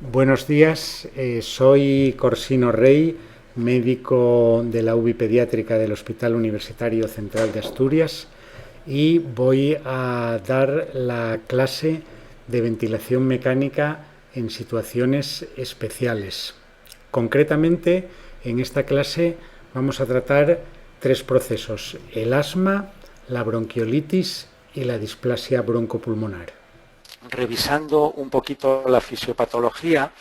Buenos días, soy Corsino Rey, médico de la UBI pediátrica del Hospital Universitario Central de Asturias y voy a dar la clase de ventilación mecánica en situaciones especiales. Concretamente, en esta clase vamos a tratar tres procesos: el asma, la bronquiolitis y la displasia broncopulmonar. Revisando un poquito la fisiopatología,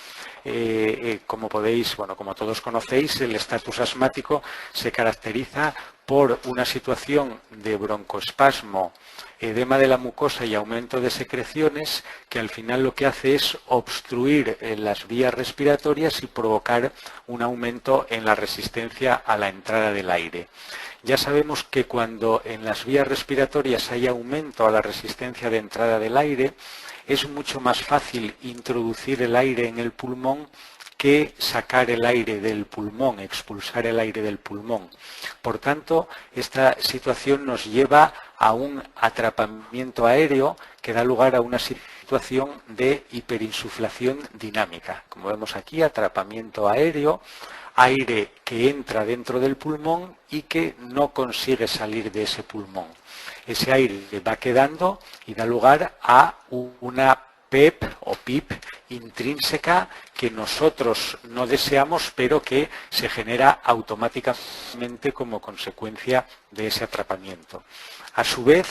como podéis, como todos conocéis, el estatus asmático se caracteriza por una situación de broncoespasmo, edema de la mucosa y aumento de secreciones que al final lo que hace es obstruir las vías respiratorias y provocar un aumento en la resistencia a la entrada del aire. Ya sabemos que cuando en las vías respiratorias hay aumento a la resistencia de entrada del aire, es mucho más fácil introducir el aire en el pulmón que sacar el aire del pulmón, expulsar el aire del pulmón. Por tanto, esta situación nos lleva a un atrapamiento aéreo que da lugar a una situación de hiperinsuflación dinámica. Como vemos aquí, atrapamiento aéreo, aire que entra dentro del pulmón y que no consigue salir de ese pulmón. Ese aire va quedando y da lugar a una PEP o PIP intrínseca que nosotros no deseamos, pero que se genera automáticamente como consecuencia de ese atrapamiento. A su vez,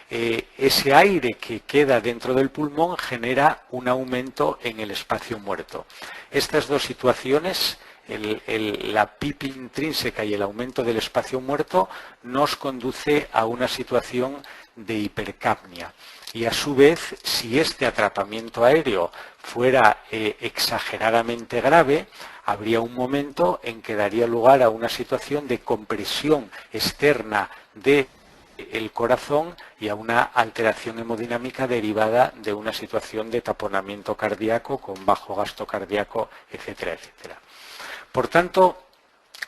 ese aire que queda dentro del pulmón genera un aumento en el espacio muerto. Estas dos situaciones, la PIP intrínseca y el aumento del espacio muerto, nos conduce a una situación de hipercapnia. Y a su vez, si este atrapamiento aéreo fuera exageradamente grave, habría un momento en que daría lugar a una situación de compresión externa del corazón y a una alteración hemodinámica derivada de una situación de taponamiento cardíaco con bajo gasto cardíaco, etcétera, etcétera. Por tanto,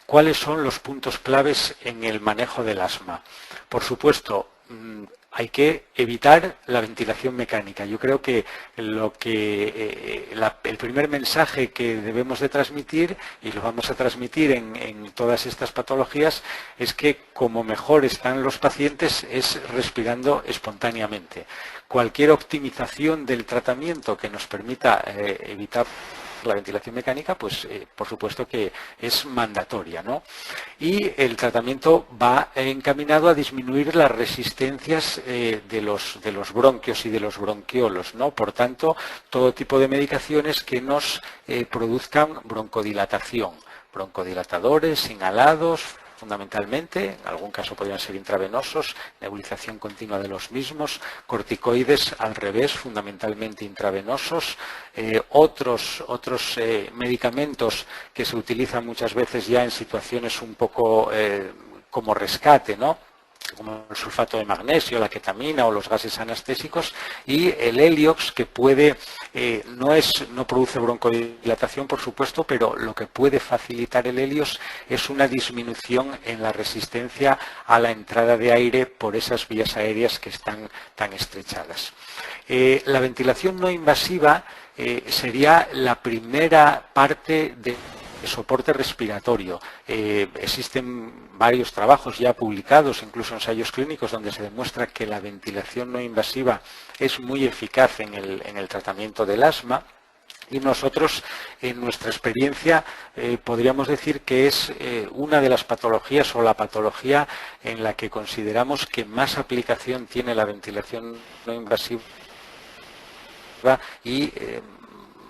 ¿cuáles son los puntos claves en el manejo del asma? Por supuesto, hay que evitar la ventilación mecánica. Yo creo que el primer mensaje que debemos de transmitir, y lo vamos a transmitir en todas estas patologías, es que como mejor están los pacientes es respirando espontáneamente. Cualquier optimización del tratamiento que nos permita evitar la ventilación mecánica, pues por supuesto que es mandatoria, ¿no? Y el tratamiento va encaminado a disminuir las resistencias de los bronquios y de los bronquiolos, ¿no? Por tanto, todo tipo de medicaciones que nos produzcan broncodilatación, broncodilatadores, inhalados, fundamentalmente, en algún caso podrían ser intravenosos, nebulización continua de los mismos, corticoides al revés, fundamentalmente intravenosos, otros medicamentos que se utilizan muchas veces ya en situaciones un poco como rescate, ¿no?, como el sulfato de magnesio, la ketamina o los gases anestésicos, y el Heliox, que no produce broncodilatación, por supuesto, pero lo que puede facilitar el Heliox es una disminución en la resistencia a la entrada de aire por esas vías aéreas que están tan estrechadas. La ventilación no invasiva sería la primera parte de soporte respiratorio. Existen varios trabajos ya publicados, incluso ensayos clínicos, donde se demuestra que la ventilación no invasiva es muy eficaz en el tratamiento del asma. Y nosotros, en nuestra experiencia, podríamos decir que es una de las patologías o la patología en la que consideramos que más aplicación tiene la ventilación no invasiva y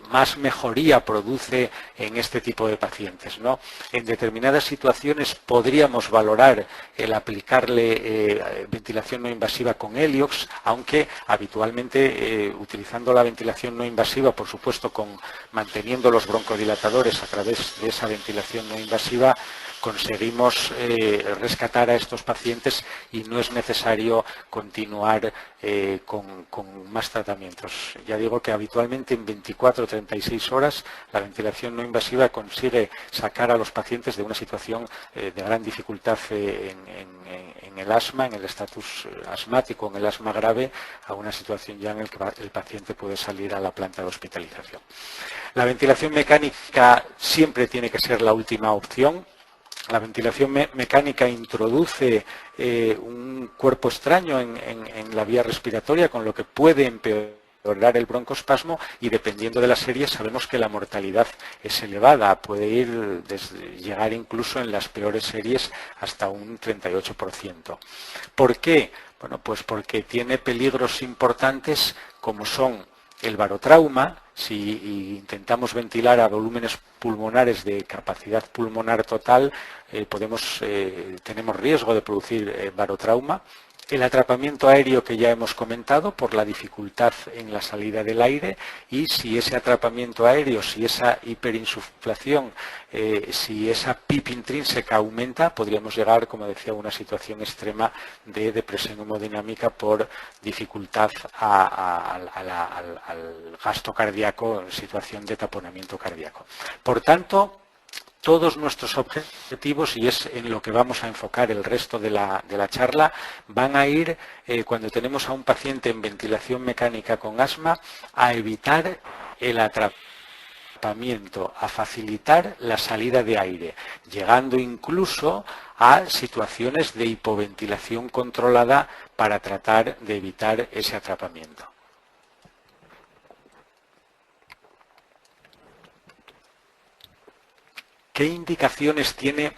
más mejoría produce en este tipo de pacientes, ¿no? En determinadas situaciones podríamos valorar el aplicarle ventilación no invasiva con Heliox, aunque habitualmente utilizando la ventilación no invasiva, por supuesto manteniendo los broncodilatadores a través de esa ventilación no invasiva, conseguimos rescatar a estos pacientes y no es necesario continuar con más tratamientos. Ya digo que habitualmente en 24 o 36 horas la ventilación no invasiva consigue sacar a los pacientes de una situación de gran dificultad en el asma, en el estatus asmático, en el asma grave, a una situación ya en la que el paciente puede salir a la planta de hospitalización. La ventilación mecánica siempre tiene que ser la última opción. La ventilación mecánica introduce un cuerpo extraño en la vía respiratoria, con lo que puede empeorar el broncoespasmo, y dependiendo de la serie sabemos que la mortalidad es elevada, puede llegar incluso en las peores series hasta un 38%. ¿Por qué? Bueno, pues porque tiene peligros importantes como son el barotrauma. Si intentamos ventilar a volúmenes pulmonares de capacidad pulmonar total, tenemos riesgo de producir barotrauma. El atrapamiento aéreo, que ya hemos comentado, por la dificultad en la salida del aire, y si ese atrapamiento aéreo, si esa hiperinsuflación, si esa PIP intrínseca aumenta, podríamos llegar, como decía, a una situación extrema de depresión hemodinámica por dificultad al gasto cardíaco en situación de taponamiento cardíaco. Por tanto, todos nuestros objetivos, y es en lo que vamos a enfocar el resto de la charla, van a ir, cuando tenemos a un paciente en ventilación mecánica con asma, a evitar el atrapamiento, a facilitar la salida de aire, llegando incluso a situaciones de hipoventilación controlada para tratar de evitar ese atrapamiento. ¿Qué indicaciones tiene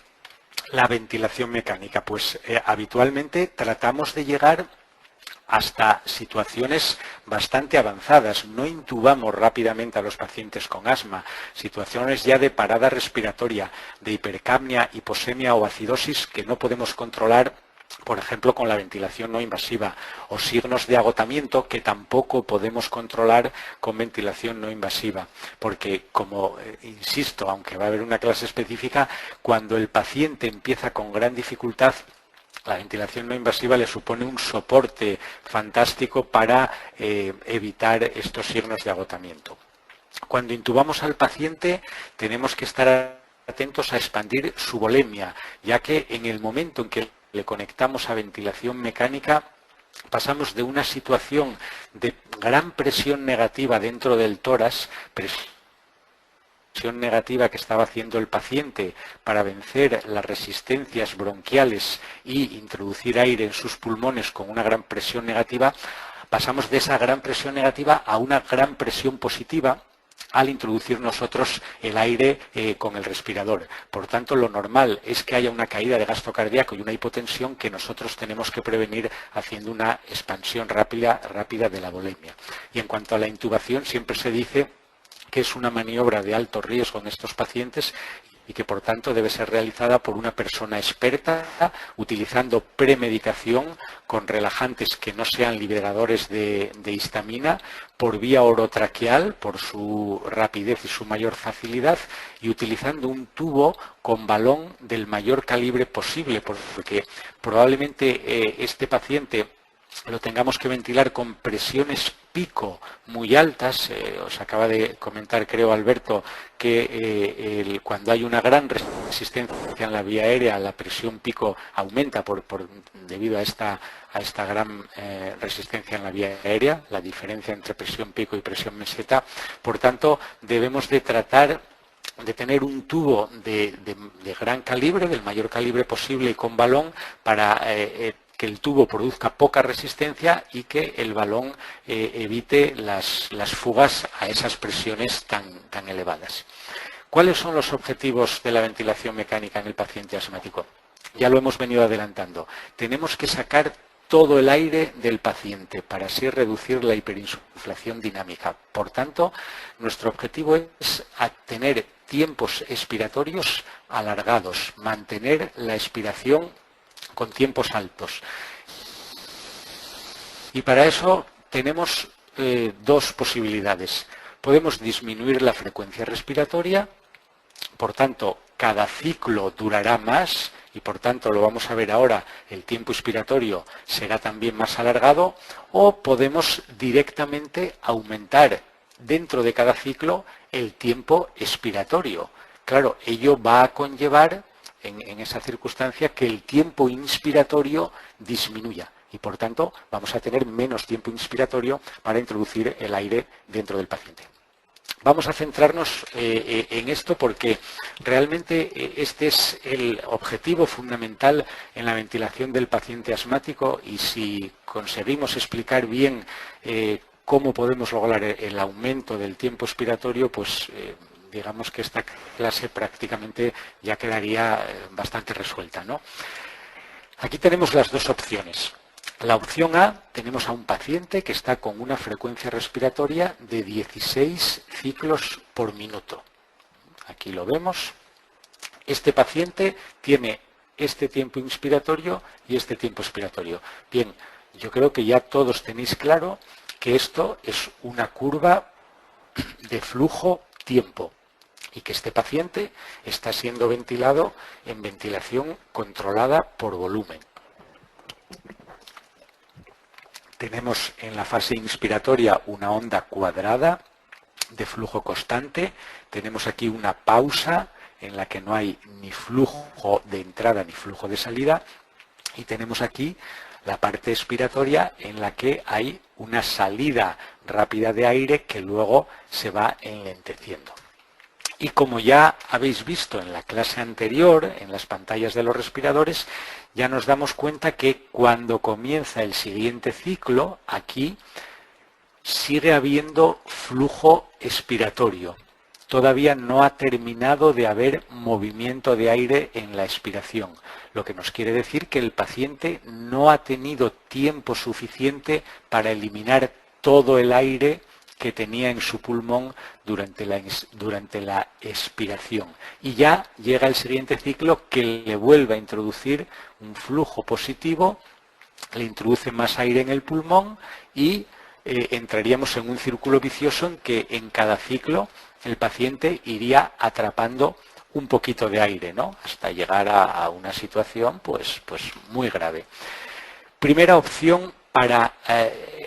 la ventilación mecánica? Pues habitualmente tratamos de llegar hasta situaciones bastante avanzadas. No intubamos rápidamente a los pacientes con asma. Situaciones ya de parada respiratoria, de hipercapnia, hiposemia o acidosis que no podemos controlar, por ejemplo, con la ventilación no invasiva, o signos de agotamiento que tampoco podemos controlar con ventilación no invasiva, porque, como insisto, aunque va a haber una clase específica, cuando el paciente empieza con gran dificultad, la ventilación no invasiva le supone un soporte fantástico para evitar estos signos de agotamiento. Cuando intubamos al paciente, tenemos que estar atentos a expandir su volemia, ya que en el momento en que le conectamos a ventilación mecánica, pasamos de una situación de gran presión negativa dentro del tórax, presión negativa que estaba haciendo el paciente para vencer las resistencias bronquiales y introducir aire en sus pulmones con una gran presión negativa, pasamos de esa gran presión negativa a una gran presión positiva al introducir nosotros el aire con el respirador. Por tanto, lo normal es que haya una caída de gasto cardíaco y una hipotensión que nosotros tenemos que prevenir haciendo una expansión rápida de la volemia. Y en cuanto a la intubación, siempre se dice que es una maniobra de alto riesgo en estos pacientes y que por tanto debe ser realizada por una persona experta, utilizando premedicación con relajantes que no sean liberadores de histamina, por vía orotraqueal, por su rapidez y su mayor facilidad, y utilizando un tubo con balón del mayor calibre posible, porque probablemente este paciente lo tengamos que ventilar con presiones pico muy altas. Os acaba de comentar, creo, Alberto, que cuando hay una gran resistencia en la vía aérea, la presión pico aumenta debido a esta gran resistencia en la vía aérea, la diferencia entre presión pico y presión meseta. Por tanto, debemos de tratar de tener un tubo de gran calibre, del mayor calibre posible y con balón, para que el tubo produzca poca resistencia y que el balón evite las fugas a esas presiones tan elevadas. ¿Cuáles son los objetivos de la ventilación mecánica en el paciente asmático? Ya lo hemos venido adelantando. Tenemos que sacar todo el aire del paciente para así reducir la hiperinsuflación dinámica. Por tanto, nuestro objetivo es tener tiempos expiratorios alargados, mantener la expiración con tiempos altos. Y para eso tenemos dos posibilidades. Podemos disminuir la frecuencia respiratoria, por tanto, cada ciclo durará más y por tanto, lo vamos a ver ahora, el tiempo expiratorio será también más alargado, o podemos directamente aumentar dentro de cada ciclo el tiempo expiratorio. Claro, ello va a conllevar en esa circunstancia que el tiempo inspiratorio disminuya y por tanto vamos a tener menos tiempo inspiratorio para introducir el aire dentro del paciente. Vamos a centrarnos en esto porque realmente este es el objetivo fundamental en la ventilación del paciente asmático, y si conseguimos explicar bien cómo podemos lograr el aumento del tiempo expiratorio, pues digamos que esta clase prácticamente ya quedaría bastante resuelta, ¿no? Aquí tenemos las dos opciones. La opción A, tenemos a un paciente que está con una frecuencia respiratoria de 16 ciclos por minuto. Aquí lo vemos. Este paciente tiene este tiempo inspiratorio y este tiempo expiratorio. Bien, yo creo que ya todos tenéis claro que esto es una curva de flujo-tiempo y que este paciente está siendo ventilado en ventilación controlada por volumen. Tenemos en la fase inspiratoria una onda cuadrada de flujo constante. Tenemos aquí una pausa en la que no hay ni flujo de entrada ni flujo de salida. Y tenemos aquí la parte expiratoria en la que hay una salida rápida de aire que luego se va enlenteciendo. Y como ya habéis visto en la clase anterior, en las pantallas de los respiradores, ya nos damos cuenta que cuando comienza el siguiente ciclo, aquí sigue habiendo flujo expiratorio. Todavía no ha terminado de haber movimiento de aire en la expiración, lo que nos quiere decir que el paciente no ha tenido tiempo suficiente para eliminar todo el aire que tenía en su pulmón durante la expiración. Y ya llega el siguiente ciclo que le vuelve a introducir un flujo positivo, le introduce más aire en el pulmón y entraríamos en un círculo vicioso en que en cada ciclo el paciente iría atrapando un poquito de aire, ¿no? Hasta llegar a una situación pues muy grave. Primera opción para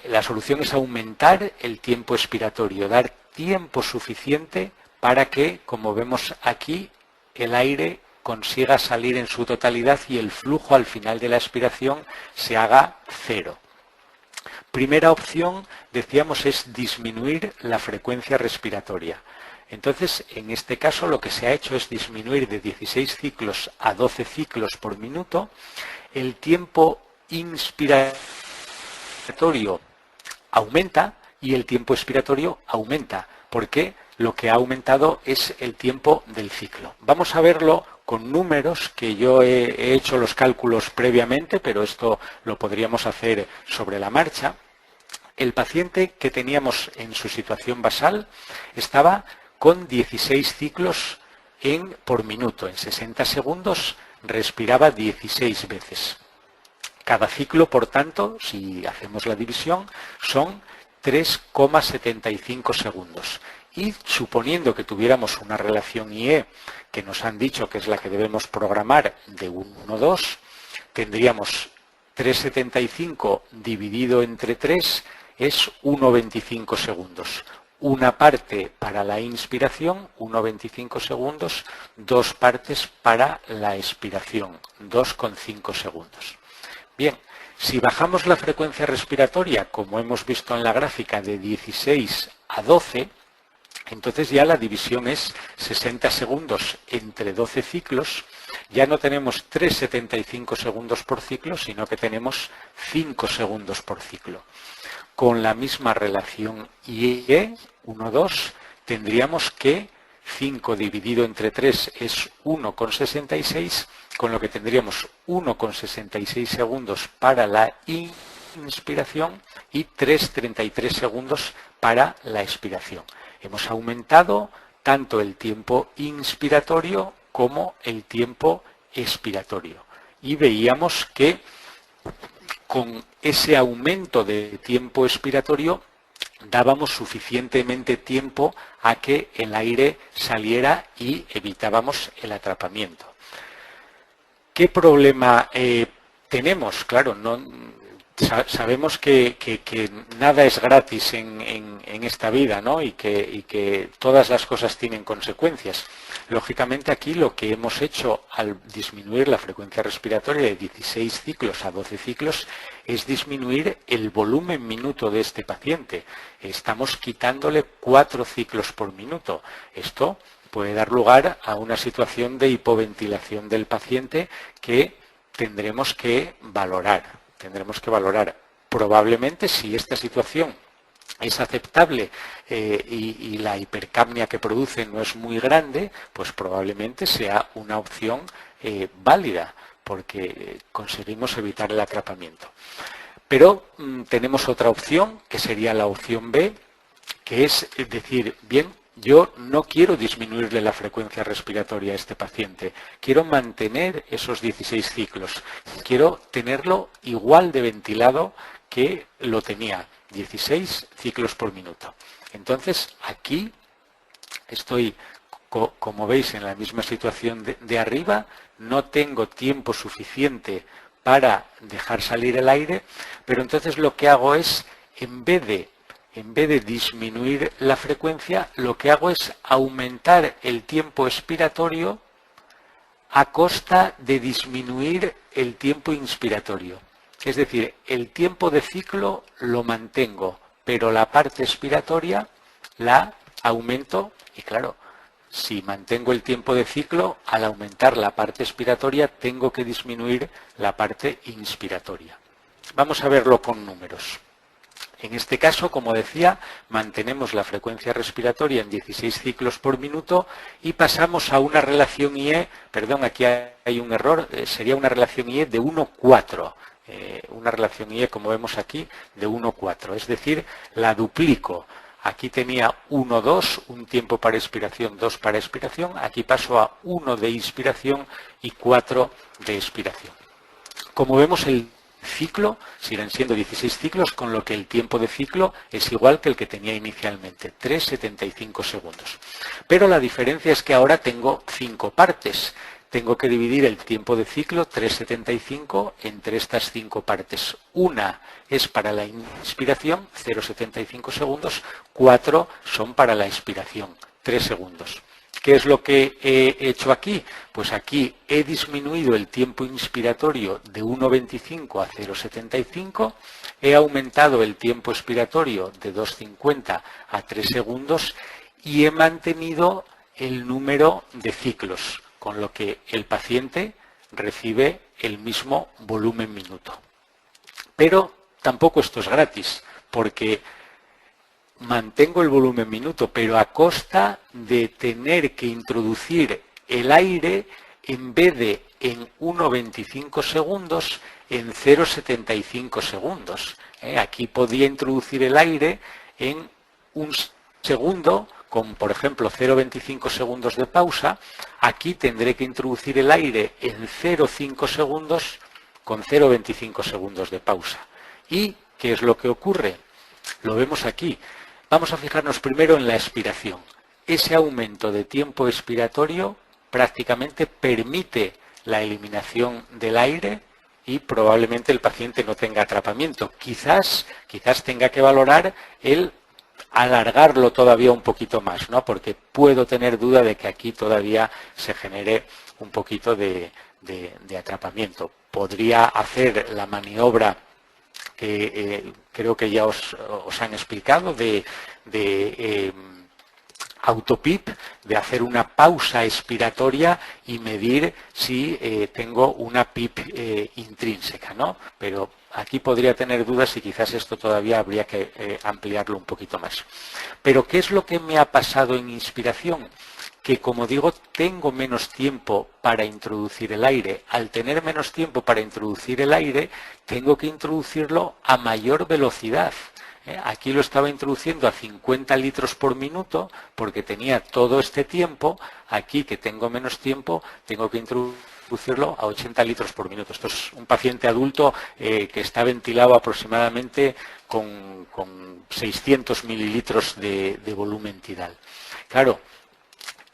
la solución es aumentar el tiempo expiratorio, dar tiempo suficiente para que, como vemos aquí, el aire consiga salir en su totalidad y el flujo al final de la expiración se haga cero. Primera opción, decíamos, es disminuir la frecuencia respiratoria. Entonces, en este caso lo que se ha hecho es disminuir de 16 ciclos a 12 ciclos por minuto. El tiempo inspiratorio aumenta y el tiempo expiratorio aumenta, porque lo que ha aumentado es el tiempo del ciclo. Vamos a verlo con números, que yo he hecho los cálculos previamente, pero esto lo podríamos hacer sobre la marcha. El paciente que teníamos en su situación basal estaba con 16 ciclos por minuto. En 60 segundos respiraba 16 veces. Cada ciclo, por tanto, si hacemos la división, son 3,75 segundos. Y suponiendo que tuviéramos una relación IE, que nos han dicho que es la que debemos programar, de 1,2, tendríamos 3,75 dividido entre 3 es 1,25 segundos. Una parte para la inspiración, 1,25 segundos, dos partes para la expiración, 2,5 segundos. Bien, si bajamos la frecuencia respiratoria, como hemos visto en la gráfica, de 16 a 12, entonces ya la división es 60 segundos entre 12 ciclos. Ya no tenemos 3,75 segundos por ciclo, sino que tenemos 5 segundos por ciclo. Con la misma relación IE, 1,2, tendríamos que 5 dividido entre 3 es 1,66, con lo que tendríamos 1,66 segundos para la inspiración y 3,33 segundos para la expiración. Hemos aumentado tanto el tiempo inspiratorio como el tiempo expiratorio. Y veíamos que con ese aumento de tiempo expiratorio dábamos suficientemente tiempo a que el aire saliera y evitábamos el atrapamiento. ¿Qué problema tenemos? Claro, Sabemos que nada es gratis en esta vida, ¿no? y que todas las cosas tienen consecuencias. Lógicamente aquí lo que hemos hecho al disminuir la frecuencia respiratoria de 16 ciclos a 12 ciclos es disminuir el volumen minuto de este paciente. Estamos quitándole 4 ciclos por minuto. Esto puede dar lugar a una situación de hipoventilación del paciente que tendremos que valorar. Probablemente, si esta situación es aceptable y la hipercapnia que produce no es muy grande, pues probablemente sea una opción válida, porque conseguimos evitar el atrapamiento. Pero tenemos otra opción, que sería la opción B, que es decir, bien, yo no quiero disminuirle la frecuencia respiratoria a este paciente, quiero mantener esos 16 ciclos, quiero tenerlo igual de ventilado que lo tenía, 16 ciclos por minuto. Entonces, aquí estoy, como veis, en la misma situación de arriba, no tengo tiempo suficiente para dejar salir el aire, pero entonces lo que hago es, en vez de disminuir la frecuencia, lo que hago es aumentar el tiempo expiratorio a costa de disminuir el tiempo inspiratorio. Es decir, el tiempo de ciclo lo mantengo, pero la parte expiratoria la aumento y claro, si mantengo el tiempo de ciclo, al aumentar la parte expiratoria tengo que disminuir la parte inspiratoria. Vamos a verlo con números. En este caso, como decía, mantenemos la frecuencia respiratoria en 16 ciclos por minuto y pasamos a una relación IE, perdón, aquí hay un error, sería una relación IE de 1,4. Una relación IE, como vemos aquí, de 1,4. Es decir, la duplico. Aquí tenía 1,2, un tiempo para expiración, 2 para expiración. Aquí paso a 1 de inspiración y 4 de expiración. Como vemos, el ciclo siguen siendo 16 ciclos, con lo que el tiempo de ciclo es igual que el que tenía inicialmente, 3,75 segundos. Pero la diferencia es que ahora tengo 5 partes. Tengo que dividir el tiempo de ciclo, 3,75, entre estas 5 partes. Una es para la inspiración, 0,75 segundos, 4 son para la expiración, 3 segundos. ¿Qué es lo que he hecho aquí? Pues aquí he disminuido el tiempo inspiratorio de 1,25 a 0,75, he aumentado el tiempo expiratorio de 2,50 a 3 segundos y he mantenido el número de ciclos, con lo que el paciente recibe el mismo volumen minuto. Pero tampoco esto es gratis, porque mantengo el volumen minuto, pero a costa de tener que introducir el aire en vez de en 1,25 segundos, en 0,75 segundos. Aquí podía introducir el aire en un segundo, con por ejemplo 0,25 segundos de pausa. Aquí tendré que introducir el aire en 0,5 segundos con 0,25 segundos de pausa. ¿Y qué es lo que ocurre? Lo vemos aquí. Vamos a fijarnos primero en la expiración. Ese aumento de tiempo expiratorio prácticamente permite la eliminación del aire y probablemente el paciente no tenga atrapamiento. Quizás tenga que valorar el alargarlo todavía un poquito más, ¿no? Porque puedo tener duda de que aquí todavía se genere un poquito de atrapamiento. Podría hacer la maniobra que creo que ya os han explicado de autopip, de hacer una pausa expiratoria y medir si tengo una PIP intrínseca, ¿no? Pero aquí podría tener dudas y quizás esto todavía habría que ampliarlo un poquito más. Pero ¿qué es lo que me ha pasado en inspiración? Que, como digo, tengo menos tiempo para introducir el aire. Al tener menos tiempo para introducir el aire, tengo que introducirlo a mayor velocidad. Aquí lo estaba introduciendo a 50 litros por minuto porque tenía todo este tiempo. Aquí, que tengo menos tiempo, tengo que introducirlo a 80 litros por minuto. Esto es un paciente adulto que está ventilado aproximadamente con 600 mililitros de volumen tidal. Claro,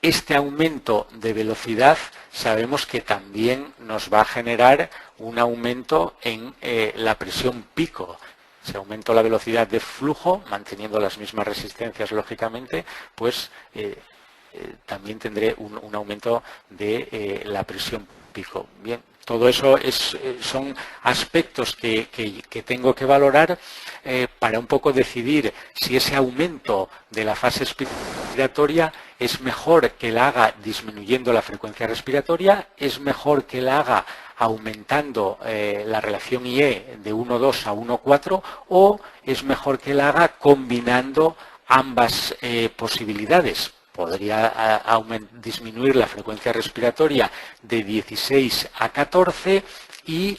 este aumento de velocidad sabemos que también nos va a generar un aumento en la presión pico. Si aumento la velocidad de flujo, manteniendo las mismas resistencias lógicamente, pues también tendré un aumento de la presión pico. Bien, todo eso son aspectos que tengo que valorar para un poco decidir si ese aumento de la fase expiratoria es mejor que la haga disminuyendo la frecuencia respiratoria, es mejor que la haga aumentando la relación IE de 1,2 a 1,4 o es mejor que la haga combinando ambas posibilidades. Podría disminuir la frecuencia respiratoria de 16 a 14 y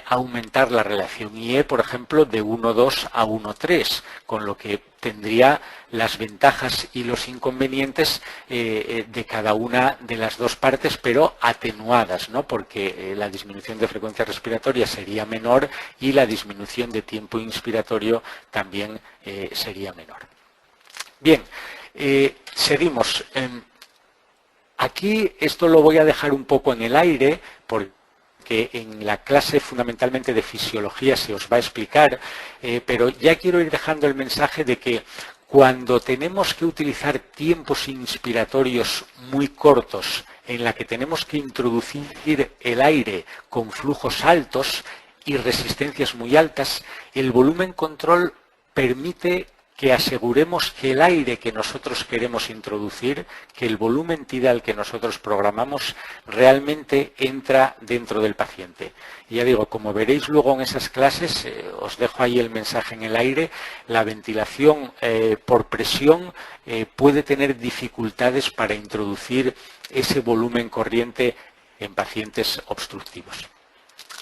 aumentar la relación IE, por ejemplo, de 1,2 a 1,3, con lo que tendría las ventajas y los inconvenientes de cada una de las dos partes, pero atenuadas, ¿no? Porque la disminución de frecuencia respiratoria sería menor y la disminución de tiempo inspiratorio también sería menor. Bien. Seguimos. Aquí esto lo voy a dejar un poco en el aire porque en la clase fundamentalmente de fisiología se os va a explicar, pero ya quiero ir dejando el mensaje de que cuando tenemos que utilizar tiempos inspiratorios muy cortos en la que tenemos que introducir el aire con flujos altos y resistencias muy altas, el volumen control permite que aseguremos que el aire que nosotros queremos introducir, que el volumen tidal que nosotros programamos, realmente entra dentro del paciente. Y ya digo, como veréis luego en esas clases, os dejo ahí el mensaje en el aire, la ventilación por presión puede tener dificultades para introducir ese volumen corriente en pacientes obstructivos.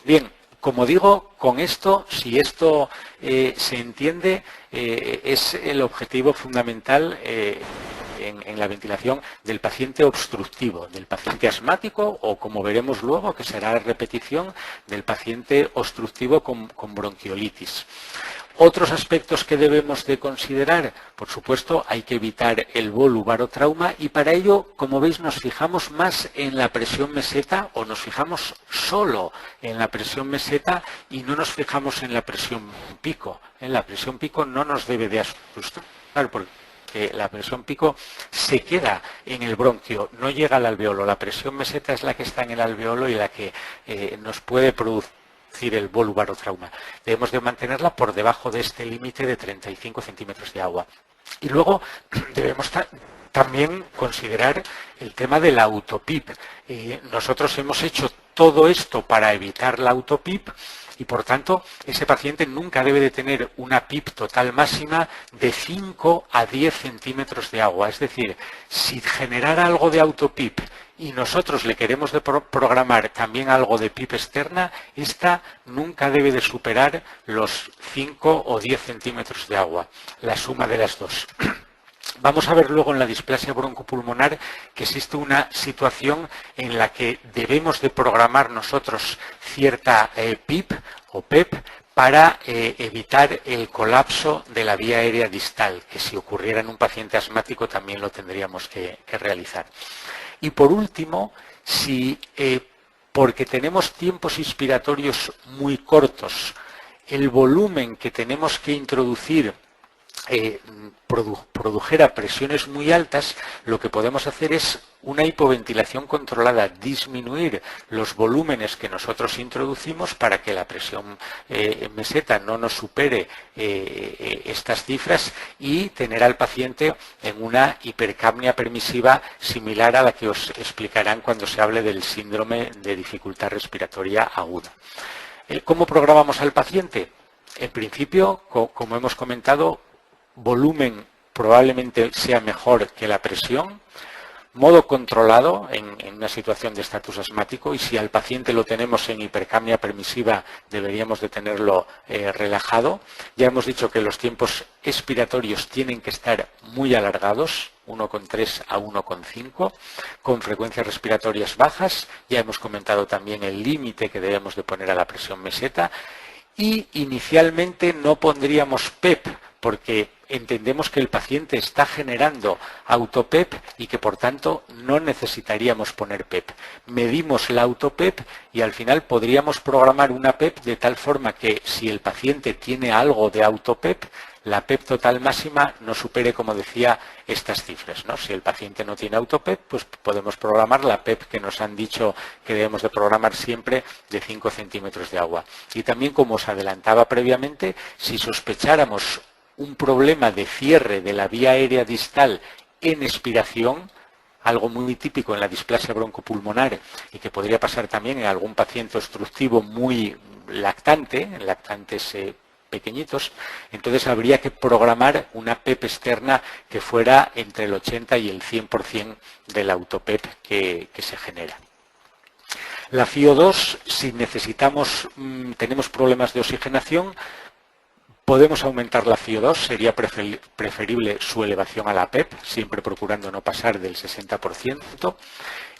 Bien. Como digo, con esto, si esto se entiende, es el objetivo fundamental en la ventilación del paciente obstructivo, del paciente asmático o, como veremos luego, que será repetición, del paciente obstructivo con bronquiolitis. Otros aspectos que debemos de considerar, por supuesto, hay que evitar el volubarotrauma y para ello, como veis, nos fijamos más en la presión meseta o nos fijamos solo en la presión meseta y no nos fijamos en la presión pico. En la presión pico no nos debe de asustar porque la presión pico se queda en el bronquio, no llega al alveolo. La presión meseta es la que está en el alveolo y la que nos puede producir el volubarotrauma. Debemos de mantenerla por debajo de este límite de 35 centímetros de agua. Y luego debemos también considerar el tema de la autopip. Nosotros hemos hecho todo esto para evitar la autopip y por tanto ese paciente nunca debe de tener una PIP total máxima de 5 a 10 centímetros de agua. Es decir, si generara algo de autopip y nosotros le queremos programar también algo de PIP externa, esta nunca debe de superar los 5 o 10 centímetros de agua, la suma de las dos. Vamos a ver luego en la displasia broncopulmonar que existe una situación en la que debemos de programar nosotros cierta PIP o PEP para evitar el colapso de la vía aérea distal, que si ocurriera en un paciente asmático también lo tendríamos que realizar. Y por último, si porque tenemos tiempos inspiratorios muy cortos, el volumen que tenemos que introducir produjera presiones muy altas, lo que podemos hacer es una hipoventilación controlada, disminuir los volúmenes que nosotros introducimos para que la presión meseta no nos supere estas cifras y tener al paciente en una hipercapnia permisiva similar a la que os explicarán cuando se hable del síndrome de dificultad respiratoria aguda. ¿Cómo programamos al paciente? En principio, como hemos comentado, volumen probablemente sea mejor que la presión, modo controlado en una situación de estatus asmático y si al paciente lo tenemos en hipercapnia permisiva deberíamos de tenerlo relajado. Ya hemos dicho que los tiempos expiratorios tienen que estar muy alargados, 1,3 a 1,5, con frecuencias respiratorias bajas. Ya hemos comentado también el límite que debemos de poner a la presión meseta y inicialmente no pondríamos PEP porque entendemos que el paciente está generando autopep y que por tanto no necesitaríamos poner PEP. Medimos la autopep y al final podríamos programar una PEP de tal forma que si el paciente tiene algo de autopep, la PEP total máxima no supere, como decía, estas cifras, ¿no? Si el paciente no tiene autopep, pues podemos programar la PEP que nos han dicho que debemos de programar siempre de 5 centímetros de agua. Y también, como os adelantaba previamente, si sospecháramos un problema de cierre de la vía aérea distal en expiración, algo muy típico en la displasia broncopulmonar y que podría pasar también en algún paciente obstructivo muy lactante, en lactantes pequeñitos, entonces habría que programar una PEP externa que fuera entre el 80 y el 100% del autopep que se genera. La FiO2, si tenemos problemas de oxigenación, podemos aumentar la FiO2, sería preferible su elevación a la PEP, siempre procurando no pasar del 60%.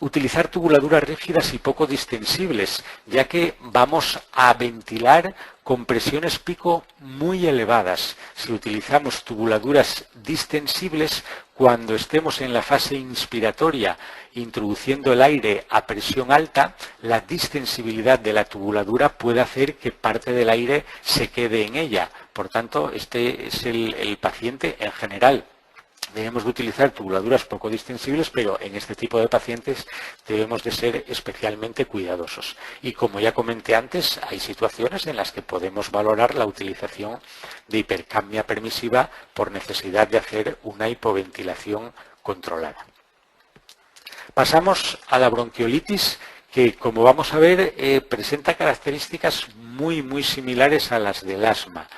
Utilizar tubuladuras rígidas y poco distensibles, ya que vamos a ventilar con presiones pico muy elevadas. Si utilizamos tubuladuras distensibles, cuando estemos en la fase inspiratoria introduciendo el aire a presión alta, la distensibilidad de la tubuladura puede hacer que parte del aire se quede en ella. Por tanto, este es el paciente en general. Debemos de utilizar tubuladuras poco distensibles, pero en este tipo de pacientes debemos de ser especialmente cuidadosos. Y como ya comenté antes, hay situaciones en las que podemos valorar la utilización de hipercapnia permisiva por necesidad de hacer una hipoventilación controlada. Pasamos a la bronquiolitis, que como vamos a ver presenta características muy similares a las del asma.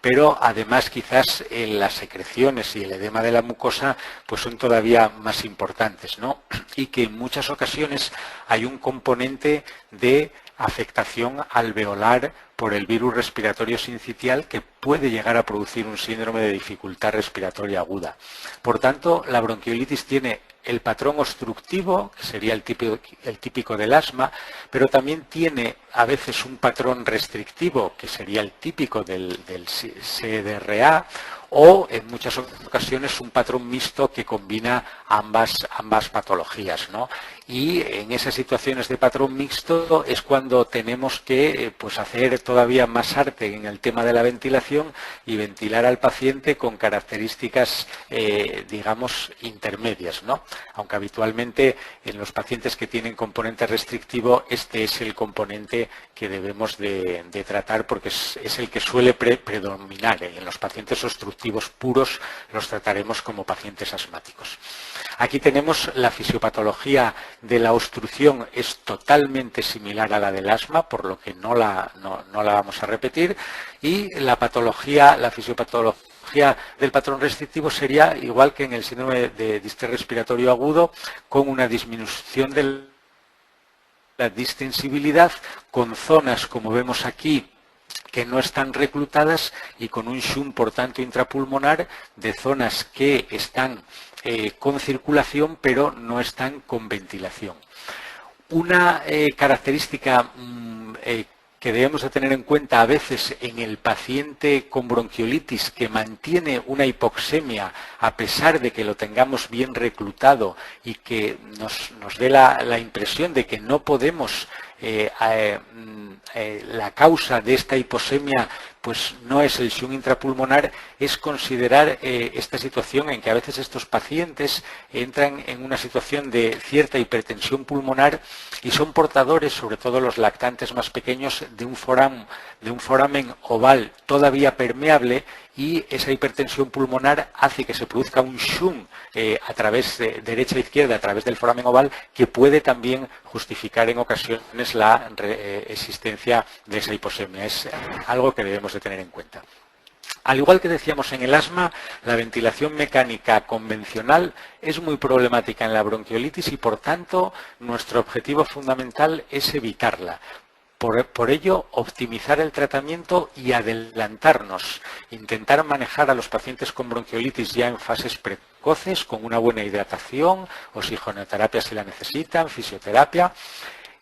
Pero además quizás las secreciones y el edema de la mucosa pues son todavía más importantes, ¿no? Y que en muchas ocasiones hay un componente de afectación alveolar por el virus respiratorio sincitial que puede llegar a producir un síndrome de dificultad respiratoria aguda. Por tanto, la bronquiolitis tiene el patrón obstructivo, que sería el típico del asma, pero también tiene a veces un patrón restrictivo, que sería el típico del CDRA, o en muchas ocasiones un patrón mixto que combina ambas patologías, ¿no? Y en esas situaciones de patrón mixto es cuando tenemos que pues hacer todavía más arte en el tema de la ventilación y ventilar al paciente con características, digamos, intermedias, ¿no? Aunque habitualmente en los pacientes que tienen componente restrictivo, este es el componente que debemos de tratar porque es el que suele predominar. En los pacientes obstructivos puros los trataremos como pacientes asmáticos. Aquí tenemos la fisiopatología de la obstrucción, es totalmente similar a la del asma, por lo que no la vamos a repetir, y la fisiopatología del patrón restrictivo sería igual que en el síndrome de distrés respiratorio agudo, con una disminución de la distensibilidad, con zonas, como vemos aquí, que no están reclutadas y con un shunt, por tanto, intrapulmonar de zonas que están con circulación pero no están con ventilación. Una característica que debemos de tener en cuenta a veces en el paciente con bronquiolitis que mantiene una hipoxemia a pesar de que lo tengamos bien reclutado y que nos dé la impresión de que no podemos, la causa de esta hipoxemia pues no es el shunt intrapulmonar, es considerar esta situación en que a veces estos pacientes entran en una situación de cierta hipertensión pulmonar y son portadores, sobre todo los lactantes más pequeños, de un foramen oval todavía permeable, y esa hipertensión pulmonar hace que se produzca un shunt a través de derecha e izquierda, a través del foramen oval, que puede también justificar en ocasiones la existencia de esa hipoxemia. Es algo que debemos de tener en cuenta. Al igual que decíamos en el asma, la ventilación mecánica convencional es muy problemática en la bronquiolitis y, por tanto, nuestro objetivo fundamental es evitarla. Por ello, optimizar el tratamiento y adelantarnos, intentar manejar a los pacientes con bronquiolitis ya en fases precoces, con una buena hidratación, oxigenoterapia si la necesitan, fisioterapia.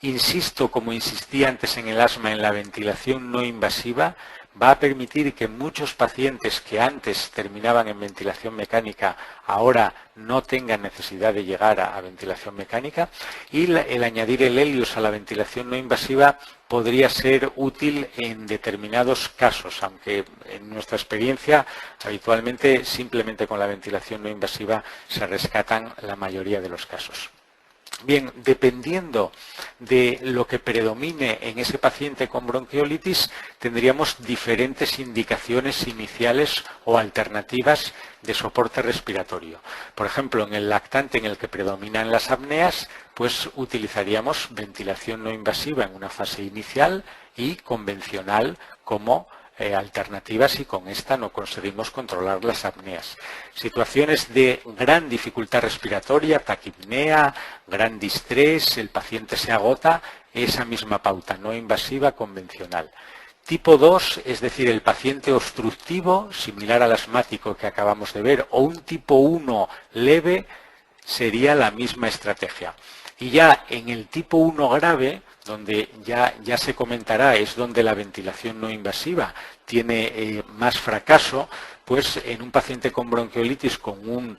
Insisto, como insistí antes en el asma, en la ventilación no invasiva, va a permitir que muchos pacientes que antes terminaban en ventilación mecánica ahora no tengan necesidad de llegar a ventilación mecánica, y el añadir el Helios a la ventilación no invasiva podría ser útil en determinados casos, aunque en nuestra experiencia habitualmente simplemente con la ventilación no invasiva se rescatan la mayoría de los casos. Bien, dependiendo de lo que predomine en ese paciente con bronquiolitis, tendríamos diferentes indicaciones iniciales o alternativas de soporte respiratorio. Por ejemplo, en el lactante, en el que predominan las apneas, pues utilizaríamos ventilación no invasiva en una fase inicial y convencional como alternativas, y con esta no conseguimos controlar las apneas. Situaciones de gran dificultad respiratoria, taquipnea, gran distrés, el paciente se agota, esa misma pauta no invasiva convencional. Tipo 2, es decir, el paciente obstructivo, similar al asmático que acabamos de ver, o un tipo 1 leve, sería la misma estrategia. Y ya en el tipo 1 grave, donde ya se comentará, es donde la ventilación no invasiva tiene más fracaso, pues en un paciente con bronquiolitis con un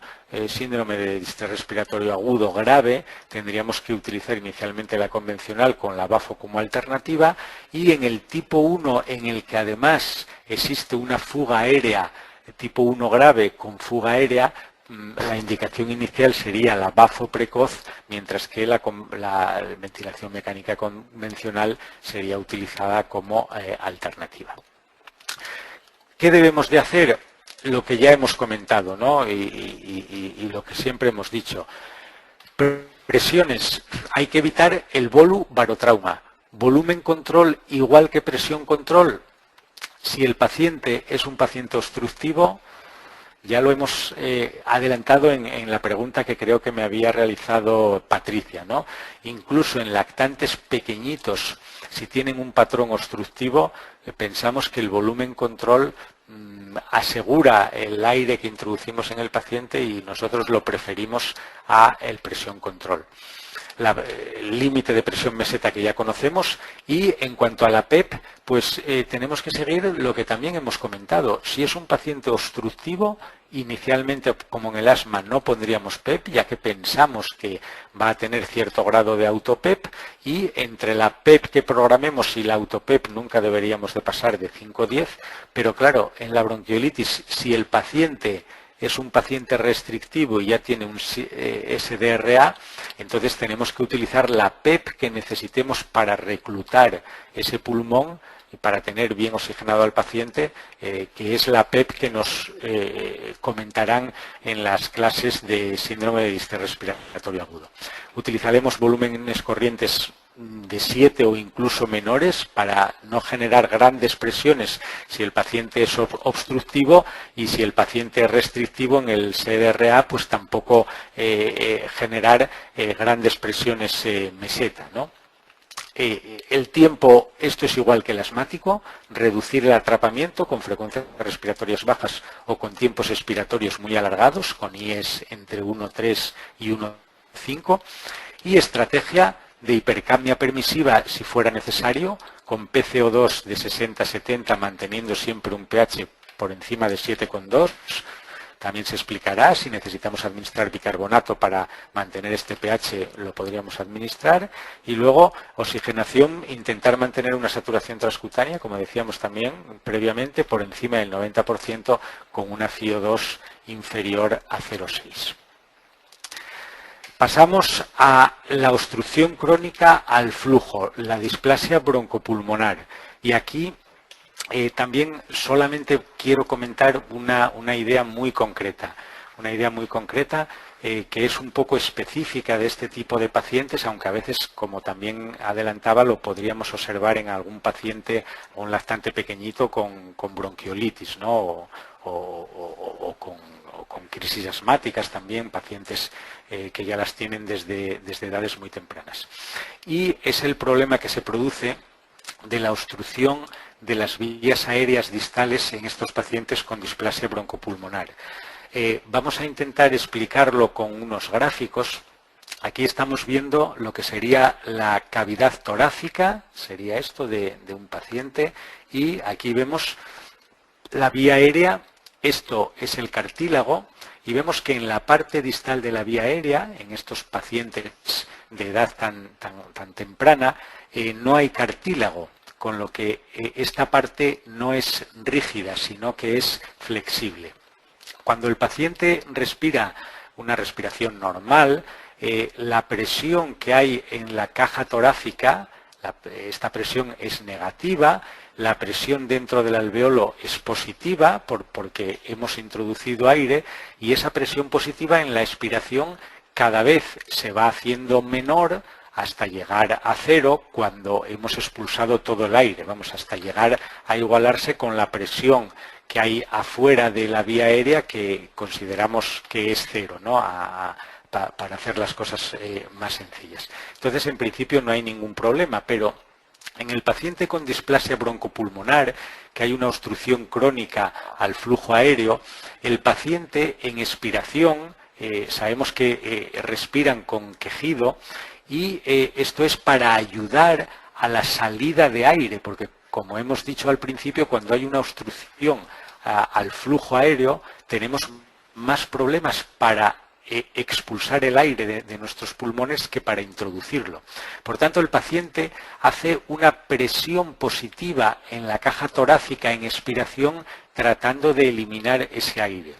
síndrome de distrés respiratorio agudo grave, tendríamos que utilizar inicialmente la convencional con la BAFO como alternativa, y en el tipo 1, en el que además existe una fuga aérea, tipo 1 grave con fuga aérea, la indicación inicial sería la BAFO precoz, mientras que la ventilación mecánica convencional sería utilizada como alternativa. ¿Qué debemos de hacer? Lo que ya hemos comentado, ¿no? y lo que siempre hemos dicho. Presiones. Hay que evitar el barotrauma. Volumen control igual que presión control. Si el paciente es un paciente obstructivo, ya lo hemos adelantado en la pregunta que creo que me había realizado Patricia, ¿no? Incluso en lactantes pequeñitos, si tienen un patrón obstructivo, pensamos que el volumen control asegura el aire que introducimos en el paciente, y nosotros lo preferimos a el presión control. El límite de presión meseta que ya conocemos, y en cuanto a la PEP, pues tenemos que seguir lo que también hemos comentado. Si es un paciente obstructivo, inicialmente, como en el asma, no pondríamos PEP, ya que pensamos que va a tener cierto grado de autopep, y entre la PEP que programemos y la autopep nunca deberíamos de pasar de 5 o 10, pero claro, en la bronquiolitis, si el paciente es un paciente restrictivo y ya tiene un SDRA, entonces tenemos que utilizar la PEP que necesitemos para reclutar ese pulmón y para tener bien oxigenado al paciente, que es la PEP que nos comentarán en las clases de síndrome de distrés respiratorio agudo. Utilizaremos volúmenes corrientes de 7 o incluso menores para no generar grandes presiones si el paciente es obstructivo, y si el paciente es restrictivo en el CDRA, pues tampoco generar grandes presiones meseta, ¿no? El tiempo, esto es igual que el asmático, reducir el atrapamiento con frecuencias respiratorias bajas o con tiempos expiratorios muy alargados, con IES entre 1,3 y 1,5, y estrategia de hipercapnia permisiva si fuera necesario, con PCO2 de 60-70, manteniendo siempre un pH por encima de 7,2. También se explicará si necesitamos administrar bicarbonato para mantener este pH, lo podríamos administrar. Y luego, oxigenación, intentar mantener una saturación transcutánea, como decíamos también previamente, por encima del 90%, con una FiO2 inferior a 0,6. Pasamos a la obstrucción crónica al flujo, la displasia broncopulmonar. Y aquí también solamente quiero comentar una idea muy concreta. Que es un poco específica de este tipo de pacientes, aunque a veces, como también adelantaba, lo podríamos observar en algún paciente o un lactante pequeñito con bronquiolitis, ¿no? o con crisis asmáticas también, pacientes que ya las tienen desde edades muy tempranas. Y es el problema que se produce de la obstrucción de las vías aéreas distales en estos pacientes con displasia broncopulmonar. Vamos a intentar explicarlo con unos gráficos. Aquí estamos viendo lo que sería la cavidad torácica, sería esto de un paciente, y aquí vemos la vía aérea. Esto es el cartílago, y vemos que en la parte distal de la vía aérea, en estos pacientes de edad tan temprana, no hay cartílago, con lo que esta parte no es rígida, sino que es flexible. Cuando el paciente respira una respiración normal, la presión que hay en la caja torácica, esta presión es negativa, la presión dentro del alveolo es positiva porque hemos introducido aire, y esa presión positiva en la expiración cada vez se va haciendo menor hasta llegar a cero cuando hemos expulsado todo el aire, vamos, hasta llegar a igualarse con la presión que hay afuera de la vía aérea, que consideramos que es cero, ¿no? Para hacer las cosas más sencillas. Entonces, en principio no hay ningún problema, pero en el paciente con displasia broncopulmonar, que hay una obstrucción crónica al flujo aéreo, el paciente en expiración, sabemos que respiran con quejido, y esto es para ayudar a la salida de aire, porque como hemos dicho al principio, cuando hay una obstrucción al flujo aéreo, tenemos más problemas para expulsar el aire de nuestros pulmones que para introducirlo. Por tanto, el paciente hace una presión positiva en la caja torácica en expiración, tratando de eliminar ese aire.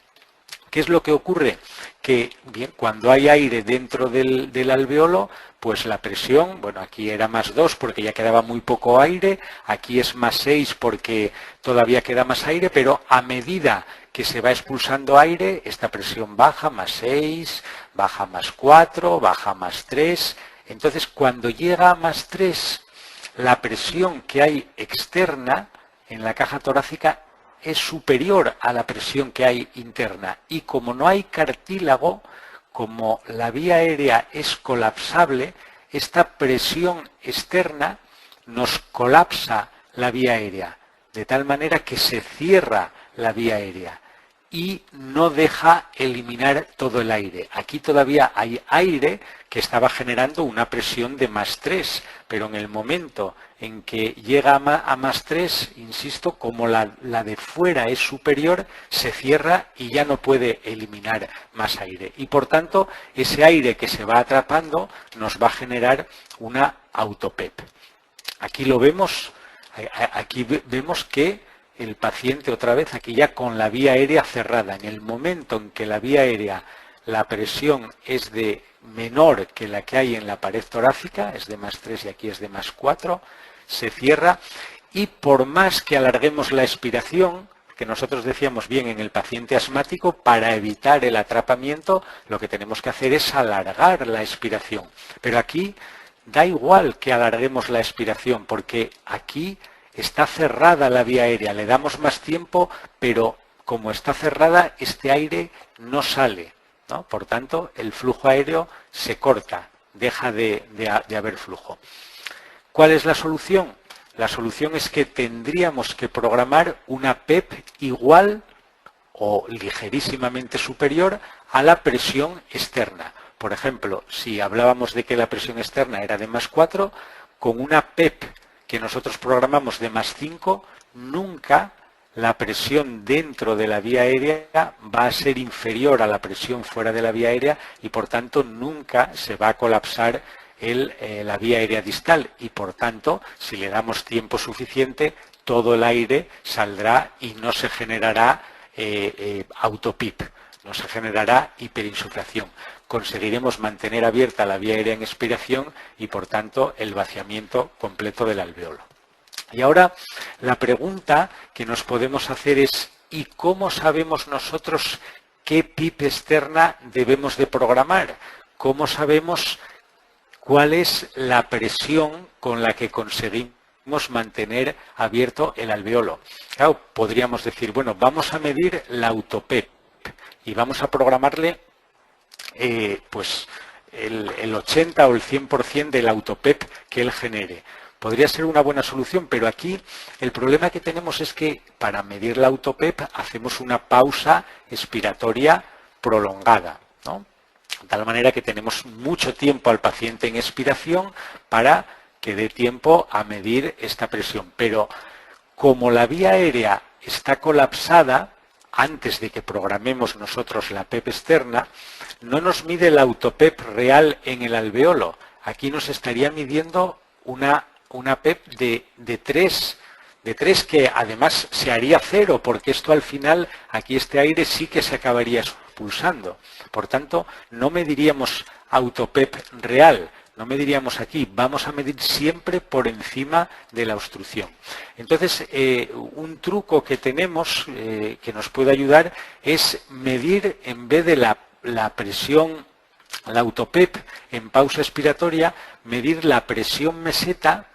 ¿Qué es lo que ocurre? Que bien, cuando hay aire dentro del alveolo, pues la presión, bueno, aquí era más 2 porque ya quedaba muy poco aire, aquí es más 6 porque todavía queda más aire, pero a medida que se va expulsando aire, esta presión baja, más 6, baja más 4, baja más 3. Entonces, cuando llega a más 3, la presión que hay externa en la caja torácica es superior a la presión que hay interna, y como no hay cartílago, como la vía aérea es colapsable, esta presión externa nos colapsa la vía aérea, de tal manera que se cierra la vía aérea y no deja eliminar todo el aire. Aquí todavía hay aire que estaba generando una presión de más 3, pero en el momento en que llega a más 3, insisto, como la de fuera es superior, se cierra y ya no puede eliminar más aire. Y por tanto, ese aire que se va atrapando nos va a generar una autopep. Aquí lo vemos, aquí vemos que el paciente otra vez aquí ya con la vía aérea cerrada. En el momento en que la vía aérea, la presión es de menor que la que hay en la pared torácica, es de más 3 y aquí es de más 4, se cierra, y por más que alarguemos la expiración, que nosotros decíamos bien en el paciente asmático, para evitar el atrapamiento, lo que tenemos que hacer es alargar la expiración. Pero aquí da igual que alarguemos la expiración, porque aquí está cerrada la vía aérea, le damos más tiempo, pero como está cerrada, este aire no sale, ¿no? Por tanto, el flujo aéreo se corta, deja de haber flujo. ¿Cuál es la solución? La solución es que tendríamos que programar una PEP igual o ligerísimamente superior a la presión externa. Por ejemplo, si hablábamos de que la presión externa era de más 4, con una PEP que nosotros programamos de más 5, nunca la presión dentro de la vía aérea va a ser inferior a la presión fuera de la vía aérea, y por tanto nunca se va a colapsar la vía aérea distal, y por tanto, si le damos tiempo suficiente, todo el aire saldrá y no se generará autopip, no se generará hiperinsuflación. Conseguiremos mantener abierta la vía aérea en expiración y, por tanto, el vaciamiento completo del alveolo. Y ahora la pregunta que nos podemos hacer es: ¿y cómo sabemos nosotros qué PIP externa debemos de programar? ¿Cómo sabemos cuál es la presión con la que conseguimos mantener abierto el alveolo? Claro, podríamos decir, bueno, vamos a medir la autopep y vamos a programarle pues el 80 o el 100% del autopep que él genere. Podría ser una buena solución, pero aquí el problema que tenemos es que para medir la autopep hacemos una pausa expiratoria prolongada, ¿no? De tal manera que tenemos mucho tiempo al paciente en expiración para que dé tiempo a medir esta presión. Pero como la vía aérea está colapsada, antes de que programemos nosotros la PEP externa, no nos mide el autoPEP real en el alveolo. Aquí nos estaría midiendo una PEP de 3 que además se haría 0, porque esto al final, aquí este aire sí que se acabaría expulsando. Por tanto, no mediríamos autoPEP real, no mediríamos aquí, vamos a medir siempre por encima de la obstrucción. Entonces, un truco que tenemos que nos puede ayudar es medir, en vez de la presión, la autoPEP en pausa expiratoria, medir la presión meseta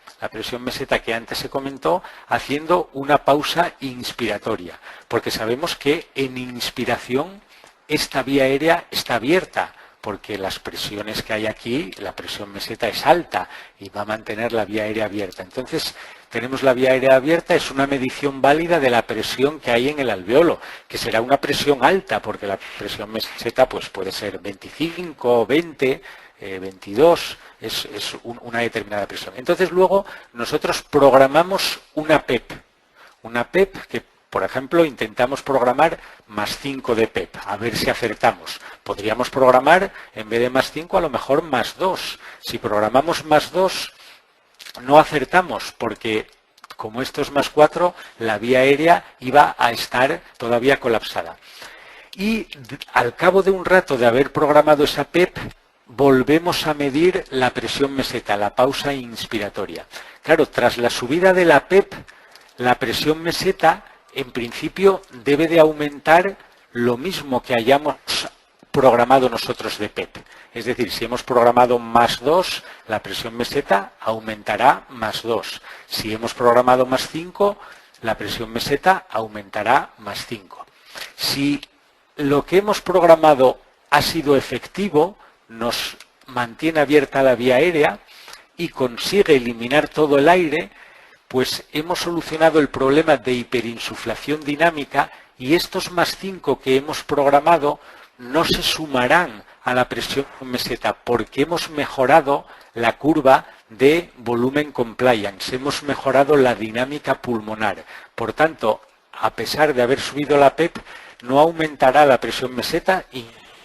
que antes se comentó, haciendo una pausa inspiratoria, porque sabemos que en inspiración esta vía aérea está abierta, porque las presiones que hay aquí, la presión meseta es alta y va a mantener la vía aérea abierta. Entonces, tenemos la vía aérea abierta, es una medición válida de la presión que hay en el alveolo, que será una presión alta, porque la presión meseta pues, puede ser 25, 20, 22, es una determinada presión. Entonces, luego, nosotros programamos una PEP que, por ejemplo, intentamos programar más 5 de PEP, a ver si acertamos. Podríamos programar, en vez de más 5, a lo mejor más 2. Si programamos más 2, no acertamos, porque como esto es más 4, la vía aérea iba a estar todavía colapsada. Y al cabo de un rato de haber programado esa PEP, volvemos a medir la presión meseta, la pausa inspiratoria. Claro, tras la subida de la PEP, la presión meseta en principio debe de aumentar lo mismo que hayamos programado nosotros de PEP. Es decir, si hemos programado más 2, la presión meseta aumentará más 2. Si hemos programado más 5, la presión meseta aumentará más 5. Si lo que hemos programado ha sido efectivo, nos mantiene abierta la vía aérea y consigue eliminar todo el aire, pues hemos solucionado el problema de hiperinsuflación dinámica y estos más 5 que hemos programado no se sumarán a la presión meseta porque hemos mejorado la curva de volumen compliance, hemos mejorado la dinámica pulmonar. Por tanto, a pesar de haber subido la PEP, no aumentará la presión meseta y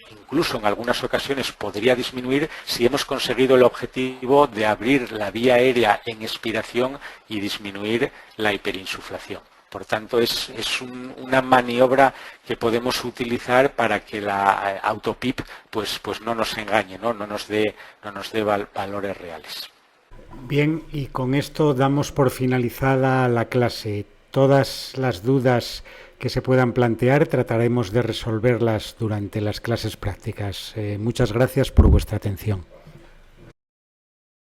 incluso en algunas ocasiones podría disminuir si hemos conseguido el objetivo de abrir la vía aérea en expiración y disminuir la hiperinsuflación. Por tanto, es una maniobra que podemos utilizar para que la autoPIP pues no nos engañe, no nos dé valores reales. Bien, y con esto damos por finalizada la clase. Todas las dudas que se puedan plantear trataremos de resolverlas durante las clases prácticas. Muchas gracias por vuestra atención.